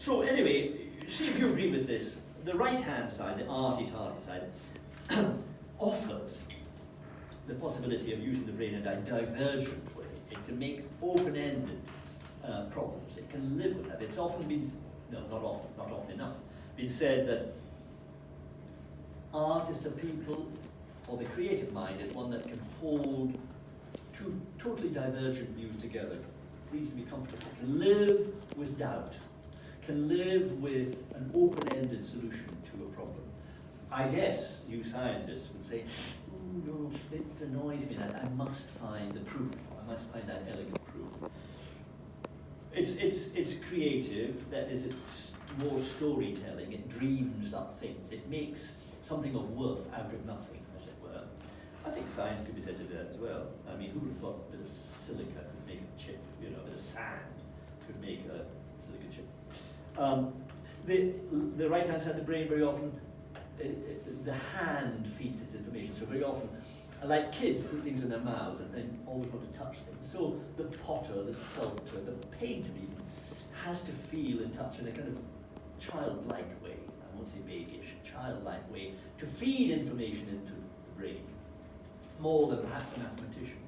So anyway, see if you agree with this. The right-hand side, the arty-tarty side, offers the possibility of using the brain in a divergent way. It can make open-ended problems. It can live with that. It's often been, no, not often enough, been said that artists are people, or the creative mind is one that can hold two totally divergent views together, reasonably comfortably, can live with doubt, can live with an open-ended solution to a problem. I guess you scientists would say, oh no, it annoys me that I must find the proof. I must find that elegant proof. It's creative, that is, it's more storytelling, it dreams up things, it makes something of worth out of nothing, as it were. I think science could be said to do that as well. I mean, who would have thought a bit of silica could make a chip, you know, a bit of sand could make a silica chip. The right-hand side of the brain, very often, the hand feeds its information. So very often, like kids put things in their mouths and then always want to touch things. So the potter, the sculptor, the painter even, has to feel and touch in a kind of childlike way. I won't say babyish, childlike way, to feed information into the brain, more than perhaps a mathematician.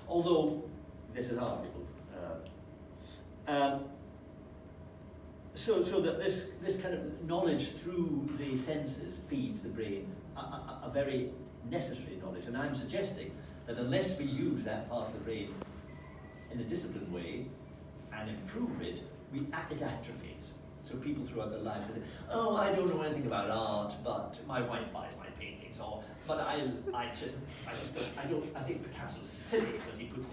Although, this is arguable. So that this kind of knowledge through the senses feeds the brain, a very necessary knowledge. And I'm suggesting that unless we use that part of the brain in a disciplined way and improve it, it atrophies. So people throughout their lives say, oh, I don't know anything about art, but my wife buys my paintings, or but I think Picasso's silly because he puts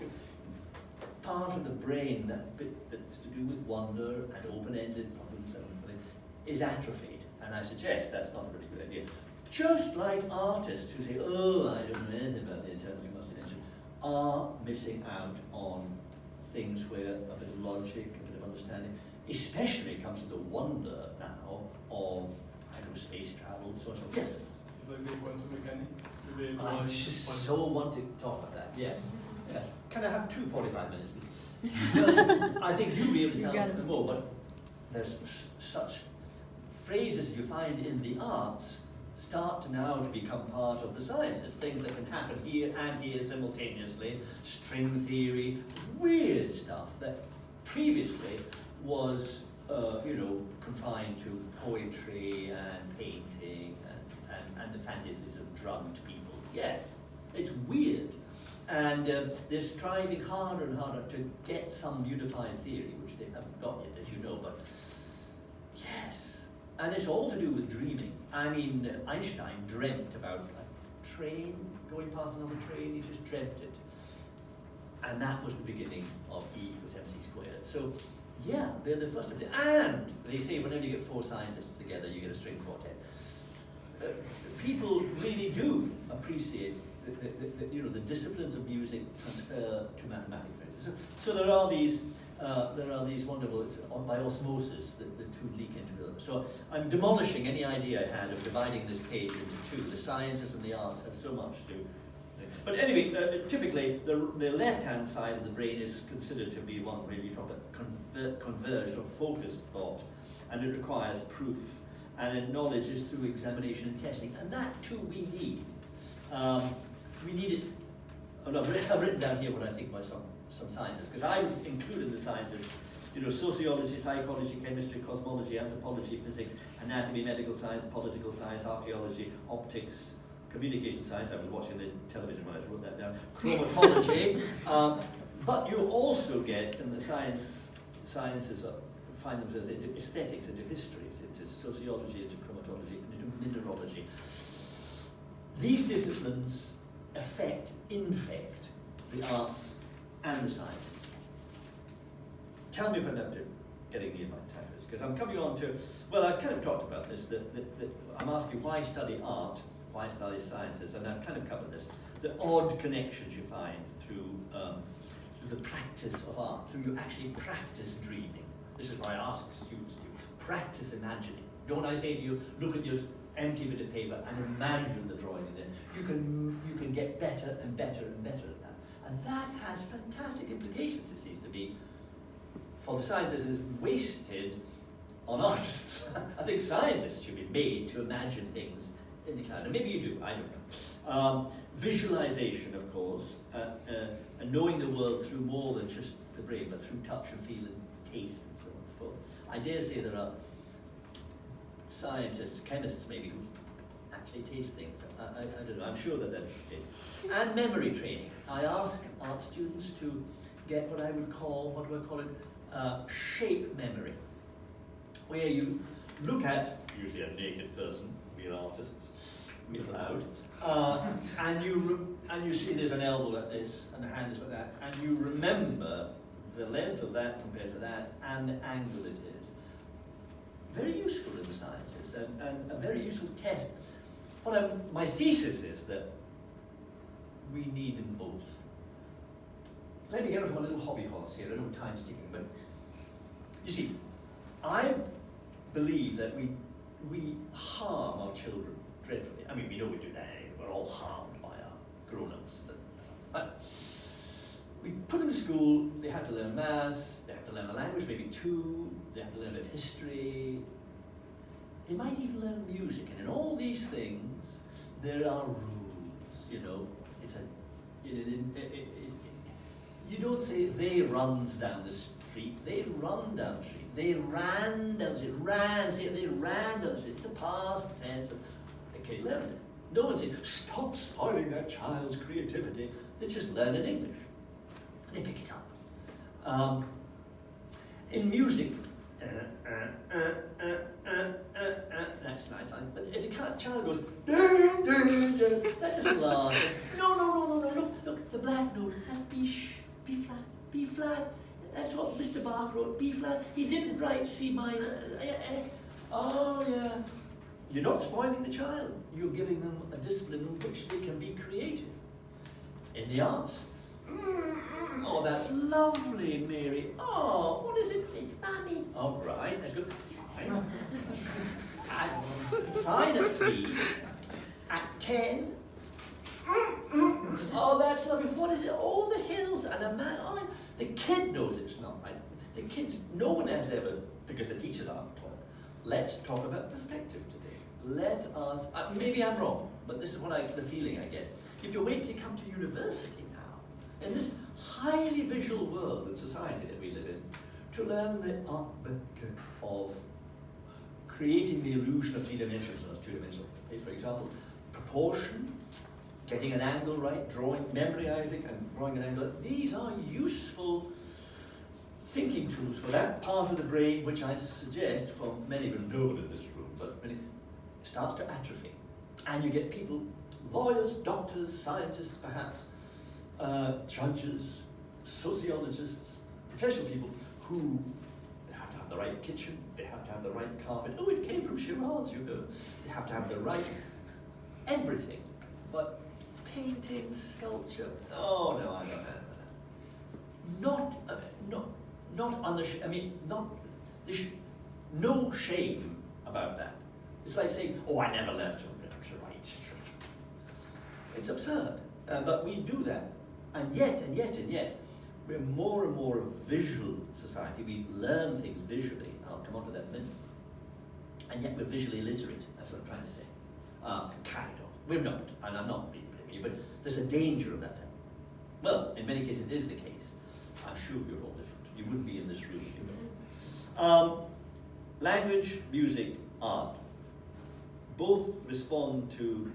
part of the brain, that bit that's to do with wonder and open-ended problems and is atrophied. And I suggest that's not a really good idea. Just like artists who say, oh, I don't know anything about the internal combustion engine, are missing out on things where a bit of logic, a bit of understanding, especially when it comes to the wonder now of, I don't know, space travel, so on. Yes? It's like the quantum mechanics. I just so want to talk about that, yes. Yeah. Can I have 2 45 minutes, please? Well, I think you'll be able to tell me more, but there's such phrases that you find in the arts start now to become part of the sciences, things that can happen here and here simultaneously, string theory, weird stuff that previously was confined to poetry and painting and the fantasies of drugged people. Yes, it's weird. And they're striving harder and harder to get some unified theory, which they haven't got yet, as you know, but yes. And it's all to do with dreaming. I mean, Einstein dreamt about a train going past another train, he just dreamt it. And that was the beginning of E equals mc squared. So, yeah, they're the first of it. And they say whenever you get 4 scientists together, you get a string quartet. People really do appreciate the disciplines of music transfer to mathematical phrases. So there are these wonderful, it's by osmosis that the two leak into the other. So I'm demolishing any idea I had of dividing this page into 2. The sciences and the arts have so much to. But anyway, typically the left-hand side of the brain is considered to be one where you talk about converged or focused thought, and it requires proof. And then knowledge is through examination and testing, and that too we need. We need it. And I've written down here what I think about some sciences, because I would include in the sciences, sociology, psychology, chemistry, cosmology, anthropology, physics, anatomy, medical science, political science, archaeology, optics, communication science. I was watching the television when I wrote that down. Chromatology, but you also get in the sciences find themselves into aesthetics, into histories, into sociology, into chromatology, into mineralogy. These disciplines infect the arts and the sciences. Tell me if I'm not getting near my time, because I'm coming on to, well, I've kind of talked about this, that I'm asking why study art, why study sciences, and I've kind of covered this. The odd connections you find through the practice of art, so you actually practice dreaming. This is why I ask students to practice imagining. Don't I say to you, look at your empty bit of paper and imagine the drawing in there. You can get better and better and better at that. And that has fantastic implications, it seems to me, for the sciences. It's wasted on artists. I think scientists should be made to imagine things in the cloud. And maybe you do, I don't know. Visualization, of course, and knowing the world through more than just the brain, but through touch and feel and taste and so on and so forth. I dare say there are scientists, chemists maybe, who actually taste things. I don't know, I'm sure that that's the case. And memory training. I ask art students to get what I would call, what do I call it, shape memory, where you look at, usually a naked person, we're artists, we're allowed, and you see there's an elbow like this, and a hand is like that, and you remember the length of that compared to that, and the angle it is. Very useful in the sciences, and a very useful test. My thesis is that we need them both. Let me get onto my little hobby horse here. I know time's ticking, but you see, I believe that we harm our children dreadfully. I mean, we know we do that anyway. We're all harmed by our grown-ups. But we put them to school, they have to learn maths, they have to learn a language, maybe two, they have to learn a bit of history. They might even learn music, and in all these things, there are rules, you know. You don't say, they runs down the street, they run down the street, they ran down the street, they ran down the street. It's the past tense, and the kid learns it. No one says, stop spoiling that child's creativity. They just learn in English. They pick it up. In music, that's nice. But if the child goes, that doesn't last. No, look, the black note, that's B flat. That's what Mr. Bach wrote, B flat. He didn't write C minor. Oh, yeah. You're not spoiling the child. You're giving them a discipline in which they can be creative. In the arts. Oh, that's lovely, Mary. Oh, what is it? It's Mommy. All right, that's good. Fine. Fine at 3. At 10. Oh, that's lovely. What is it? Oh, the hills and a man. Oh, the kid knows it's not right. The kids, no one has ever, because the teachers aren't taught. Let's talk about perspective today. Let us, maybe I'm wrong, but this is what the feeling I get. If you wait till you come to university now, in this highly visual world and society that we live in, to learn the art of creating the illusion of 3 dimensions or 2 dimensional. For example, proportion, getting an angle right, drawing, memorizing and drawing an angle. These are useful thinking tools for that part of the brain which I suggest for many of you, no one in this room, but when it starts to atrophy. And you get people, lawyers, doctors, scientists perhaps, judges, sociologists, professional people who have to have the right kitchen, they have to have the right carpet. Oh, it came from Shiraz, you know. They have to have the right everything. But painting, sculpture, oh no, I don't know. No shame about that. It's like saying, oh, I never learned to write. It's absurd, but we do that. And yet, we're more and more a visual society. We learn things visually. I'll come on to that in a minute. And yet we're visually illiterate. That's what I'm trying to say. Kind of. We're not, and I'm not being with you, but there's a danger of that. Well, in many cases it is the case. I'm sure you're all different. You wouldn't be in this room if you were. Language, music, art. Both respond to,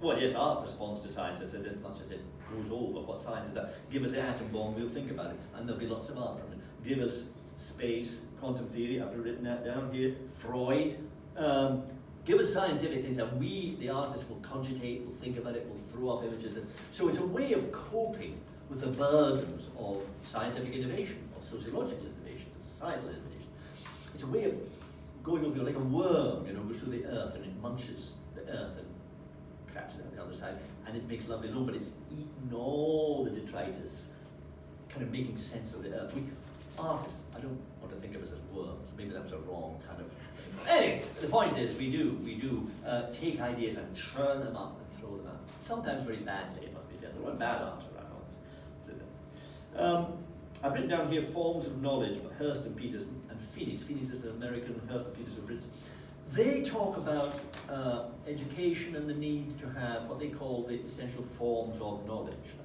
well, yes, art responds to science as much as it goes over what science is. Give us an atom bomb, we'll think about it, and there'll be lots of art from it. Give us space, quantum theory, I've written that down here, Freud. Give us scientific things, and we, the artists, will cogitate, will think about it, will throw up images. So it's a way of coping with the burdens of scientific innovation, of sociological innovations, and societal innovation. It's a way of going over like a worm, you know, goes through the earth and it munches the earth and craps it out the other side, and it makes lovely loam, but it's eaten all the detritus, kind of making sense of the earth. We artists, I don't want to think of us as worms. Maybe that was a wrong kind of. Anyway, the point is, we do take ideas and churn them up and throw them out. Sometimes very badly, it must be said. There were bad art around. I've written down here forms of knowledge, but Hurst and Peters and Phoenix. Phoenix is an American, Hurst and Peterson Brits. They talk about education and the need to have what they call the essential forms of knowledge.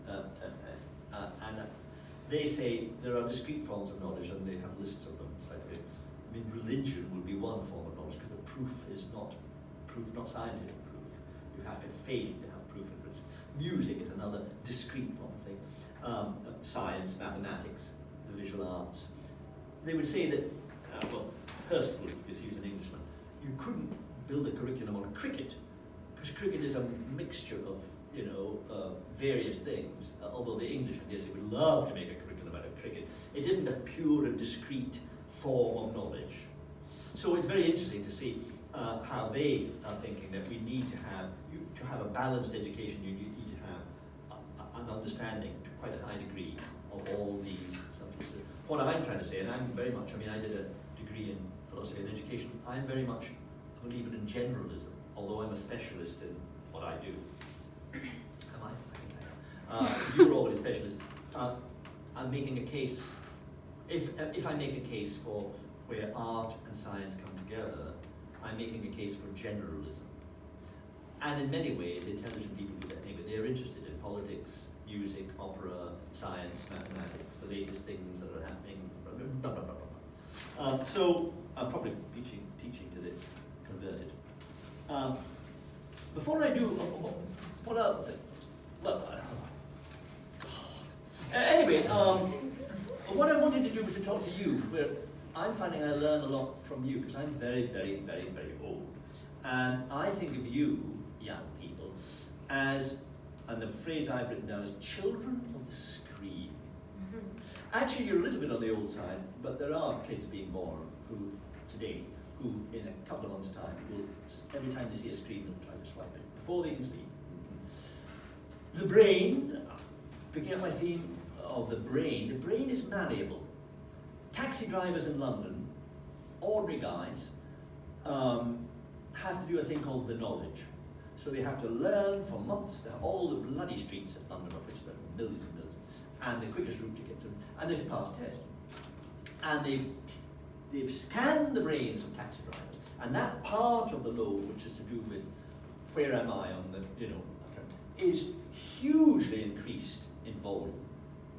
And they say there are discrete forms of knowledge, and they have lists of them. It's like, I mean, religion would be one form of knowledge because the proof is not scientific proof. You have to have faith to have proof in religion. Music is another discrete form of thing. Science, mathematics, the visual arts. They would say that, well, Hurst would, because he was an Englishman, you couldn't build a curriculum on cricket, because cricket is a mixture of, various things, although the English, I guess, would love to make a curriculum out of cricket. It isn't a pure and discrete form of knowledge. So it's very interesting to see how they are thinking that we need to have a balanced education, you need to have an understanding to quite a high degree of all these subjects. What I'm trying to say, and I'm very much, I did a degree in philosophy and education, I'm very much a believer in generalism, although I'm a specialist in what I do. Am I? I think I am. You're already a specialist. I'm making a case, if I make a case for where art and science come together, I'm making a case for generalism. And in many ways, intelligent people do that anyway. They're interested in politics, music, opera, science, mathematics, the latest things that are happening, blah, blah, blah, blah, blah. So I'm probably teaching to the converted. Before I do, what else? Well, anyway, what I wanted to do was to talk to you, where I'm finding I learn a lot from you, because I'm very, very, very, very old. And I think of you, young people, as, and the phrase I've written down is children of the screen. Actually, you're a little bit on the old side, but there are kids being born today who, in a couple of months' time, will, every time they see a screen, they'll try to swipe it before they can sleep. The brain, picking up my theme of the brain is malleable. Taxi drivers in London, ordinary guys, have to do a thing called the knowledge. So they have to learn for months. There are all the bloody streets of London, of which there are millions and millions, and the quickest route to get to them, and they have to pass a test. And they've scanned the brains of taxi drivers, and that part of the lobe, which is to do with where am I on the, is hugely increased in volume.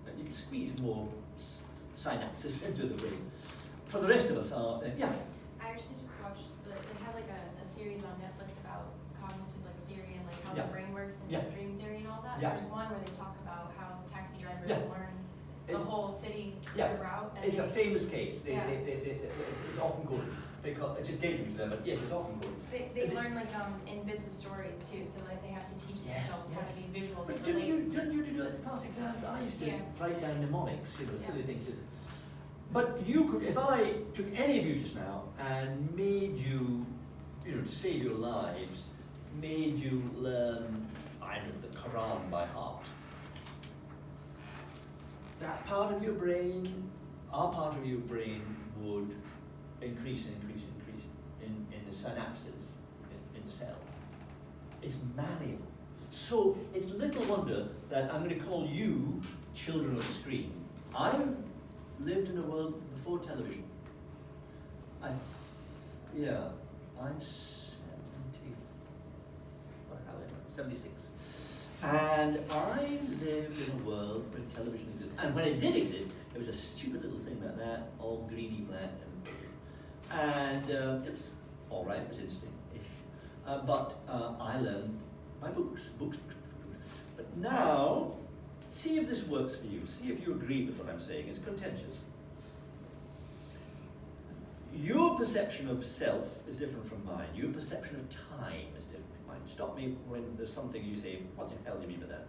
And you can squeeze more synapses into the brain. For the rest of us, yeah. I actually just watched, they have like a series on Netflix about cognitive theory and how the brain works and dream theory and all that. There's one where they talk about how taxi drivers learn the whole city route. And it's a famous case. It's often good. It's just dating to them, but yes, it's often good. They learn in bits of stories too, so they have to teach themselves how to be visual. But don't you do that to pass exams? I used to write down mnemonics, silly things. But you could, if I took any of you just now and made you, to save your lives, made you learn, the Quran by heart. That part of your brain, our part of your brain would increase in the synapses, in the cells. It's malleable. So it's little wonder that I'm going to call you children of the screen. I lived in a world before television. I'm 76. And I lived in a world where television existed. And when it did exist, it was a stupid little thing like that, all greeny black. And it was all right, it was interesting-ish. But I learned by books. But now, see if this works for you. See if you agree with what I'm saying. It's contentious. Your perception of self is different from mine. Your perception of time is different from mine. Stop me when there's something you say, what the hell do you mean by that?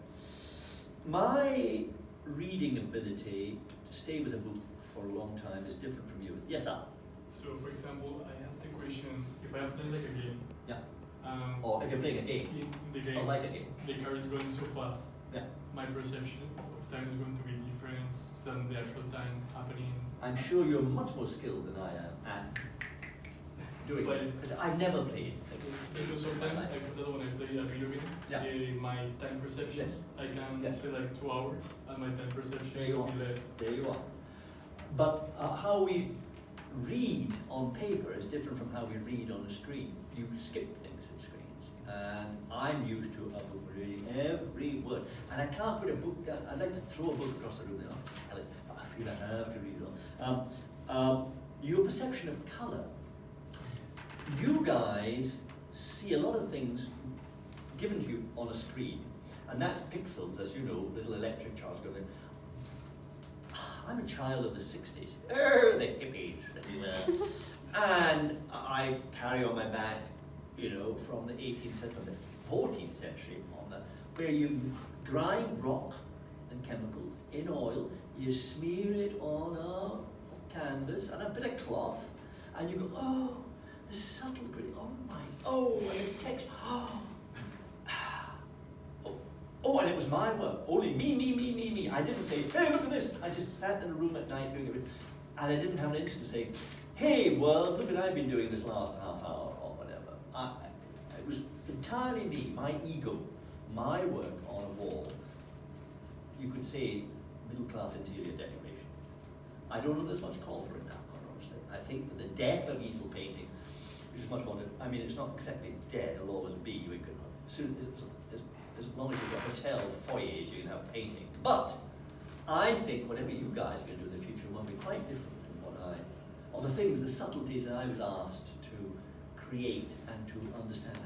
My reading ability to stay with a book for a long time is different from yours. Yes, sir? So, for example, I have the question, if I am playing a game, or if you're playing a game, in the game, or like a game, the car is going so fast, my perception of time is going to be different than the actual time happening. I'm sure you're much more skilled than I am at doing it, because I never played. Because sometimes, when I play a video game, my time perception, I can spend 2 hours, and my time perception will be less. There you are. But how we read on paper is different from how we read on a screen. You skip things in screens, and I'm used to a book reading every word, and I can't put a book down. I'd like to throw a book across the room now, but I feel I have to read it all. Your perception of colour. You guys see a lot of things given to you on a screen, and that's pixels, as you know, little electric charges going. I'm a child of the 60s. The hippies everywhere. And I carry on my back, you know, from the 18th century, from the 14th century on that, where you grind rock and chemicals in oil, you smear it on a canvas and a bit of cloth, and you go, oh, the subtle gradient, oh, and the text, oh, and it was my work. Only me. I didn't say, hey, look at this. I just sat in a room at night doing it. And I didn't have an instant to say, hey, world, look what I've been doing this last half hour or whatever. It was entirely me, my ego, my work on a wall. You could say middle-class interior decoration. I don't know there's much call for it now, quite honestly. I think that the death of easel painting, which is much more, I mean, it's not exactly dead, it'll always be. We could, as long as you've got hotel foyers, you can have painting. But I think whatever you guys are going to do in the future will be quite different from or the things, the subtleties that I was asked to create and to understand.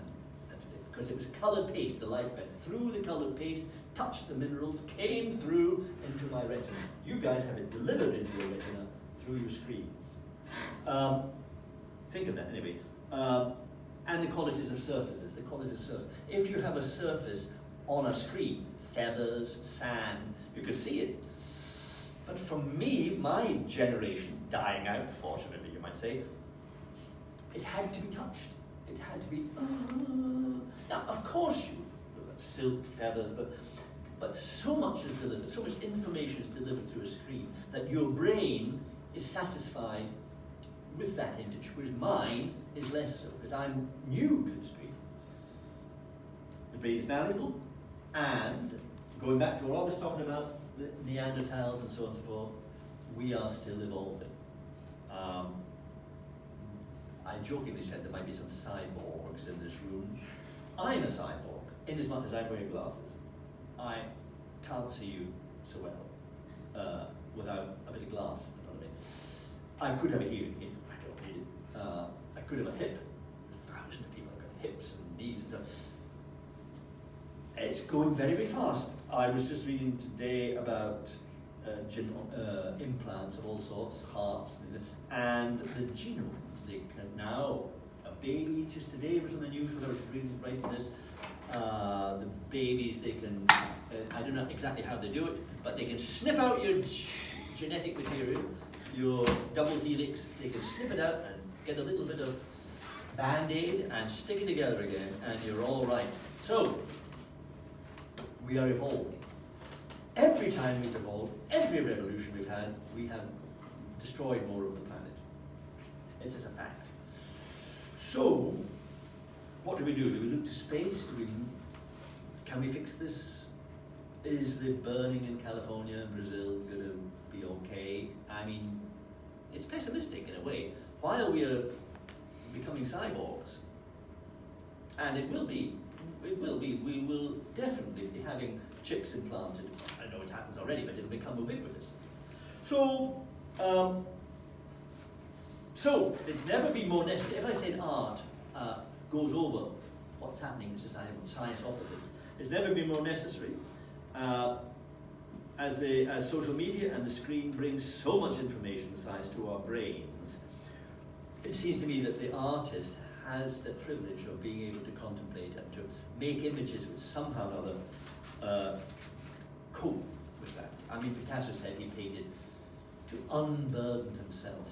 Because it was coloured paste, the light went through the coloured paste, touched the minerals, came through into my retina. You guys have it delivered into your retina through your screens. Think of that anyway. And the qualities of surfaces, If you have a surface on a screen, feathers, sand, you could see it. But for me, my generation, dying out, fortunately, you might say, it had to be touched. It had to be, now, of course, silk, feathers, but so much is delivered, so much information is delivered through a screen that your brain is satisfied with that image, whereas mine is less so, because I'm new to the screen. The brain is malleable, and going back to what I was talking about, the Neanderthals and so on and so forth, we are still evolving. I jokingly said there might be some cyborgs in this room. I'm a cyborg, in as much as I'm wearing glasses. I can't see you so well without a bit of glass in front of me. I could have a hearing aid, I don't need it. I could have a hip. There's thousands of people who have got hips and knees and stuff. It's going very, very fast. I was just reading today about implants of all sorts, hearts, and the genomes. They can now, a baby, just today was on the news when I was reading right for this, the babies, they can, I don't know exactly how they do it, but they can snip out your genetic material, your double helix, they can snip it out and get a little bit of Band-Aid and stick it together again, and you're all right. So, we are evolving. Every time we've evolved, every revolution we've had, we have destroyed more of the planet. It's just a fact. So, what do? Do we look to space? Can we fix this? Is the burning in California and Brazil going to be okay? I mean, it's pessimistic in a way. While we are becoming cyborgs, and it will be, we will definitely be having chips implanted. I know it happens already, but it'll become ubiquitous. So it's never been more necessary. If I said art goes over what's happening in society, what science offers it, it's never been more necessary. As social media and the screen brings so much information, science, to our brains, it seems to me that the artist has the privilege of being able to contemplate and to make images which somehow or other cope with that. I mean, Picasso said he painted to unburden himself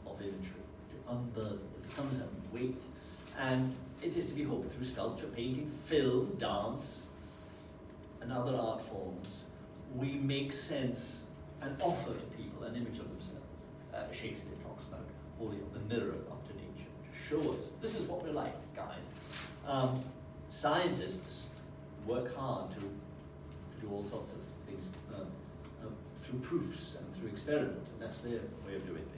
of imagery, to unburden. It becomes a weight, and it is to be hoped through sculpture, painting, film, dance, and other art forms, we make sense and offer to people an image of themselves. Shakespeare talks about holding up the mirror up to nature, to show us, this is what we're like, guys. Scientists work hard to do all sorts of things through proofs and through experiment, and that's their way of doing things.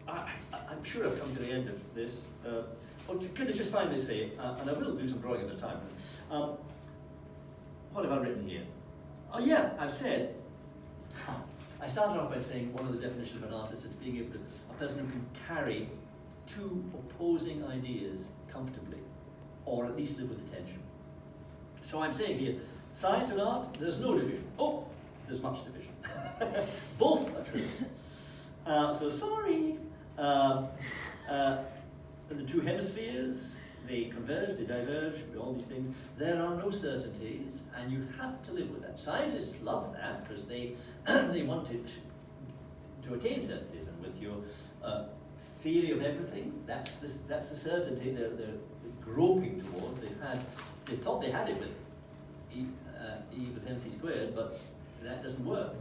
I'm sure I've come to the end of this. Could I just finally say, and I will do some drawing at the time, what have I written here? Oh yeah, I've said, I started off by saying one of the definitions of an artist is being able to, a person who can carry two opposing ideas comfortably, or at least live with the tension. So I'm saying here, science and art, there's no division. Oh, there's much division. Both are true. So sorry. The two hemispheres, they converge, they diverge, all these things. There are no certainties, and you have to live with that. Scientists love that because they they want to attain certainties, and with your theory of everything, that's the certainty they're groping towards. They thought they had it with E equals mc squared, but that doesn't work.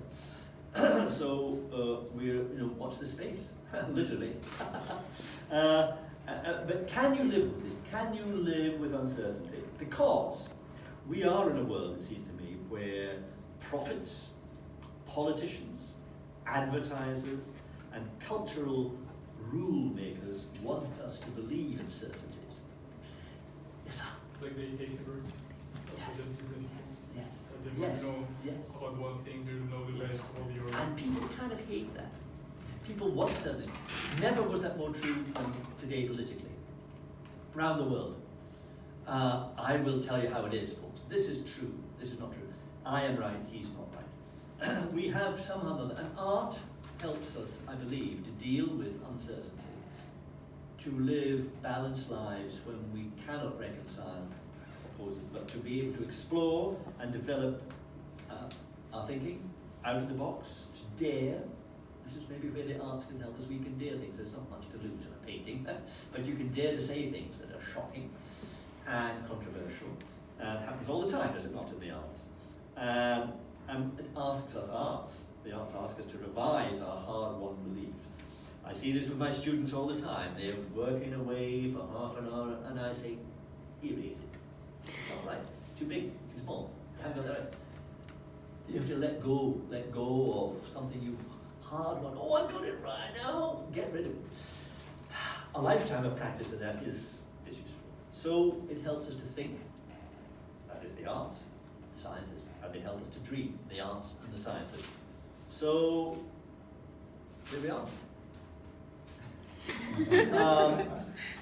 So we're, watch the space, literally. But can you live with this? Can you live with uncertainty? Because we are in a world, it seems to me, where prophets, politicians, advertisers, and cultural rule makers want us to believe in certainties. Yes, sir. Like the Heisenberg. Yes. So they want to know about one thing, they know the best, all the other. And people kind of hate that. People want certainty. Never was that more true than today politically. Around the world. I will tell you how it is, folks. This is true. This is not true. I am right, he's not right. We have somehow, and art helps us, I believe, to deal with uncertainty, to live balanced lives when we cannot reconcile opposers, but to be able to explore and develop our thinking out of the box, to dare. This is maybe where the arts can help us. We can dare things. There's not much to lose in a painting, but you can dare to say things that are shocking and controversial. And it happens all the time, does it not, in the arts? And it asks us, the arts ask us to revise our hard-won belief. I see this with my students all the time. They're working away for half an hour, and I say, erase it. It's not right. It's too big, too small. You haven't got that right. You have to let go of something you've hard-won. Oh, I got it right now. Get rid of it. A lifetime of practice of that is useful. So it helps us to think. That is the arts, the sciences, and they help us to dream, the arts and the sciences. So here we are.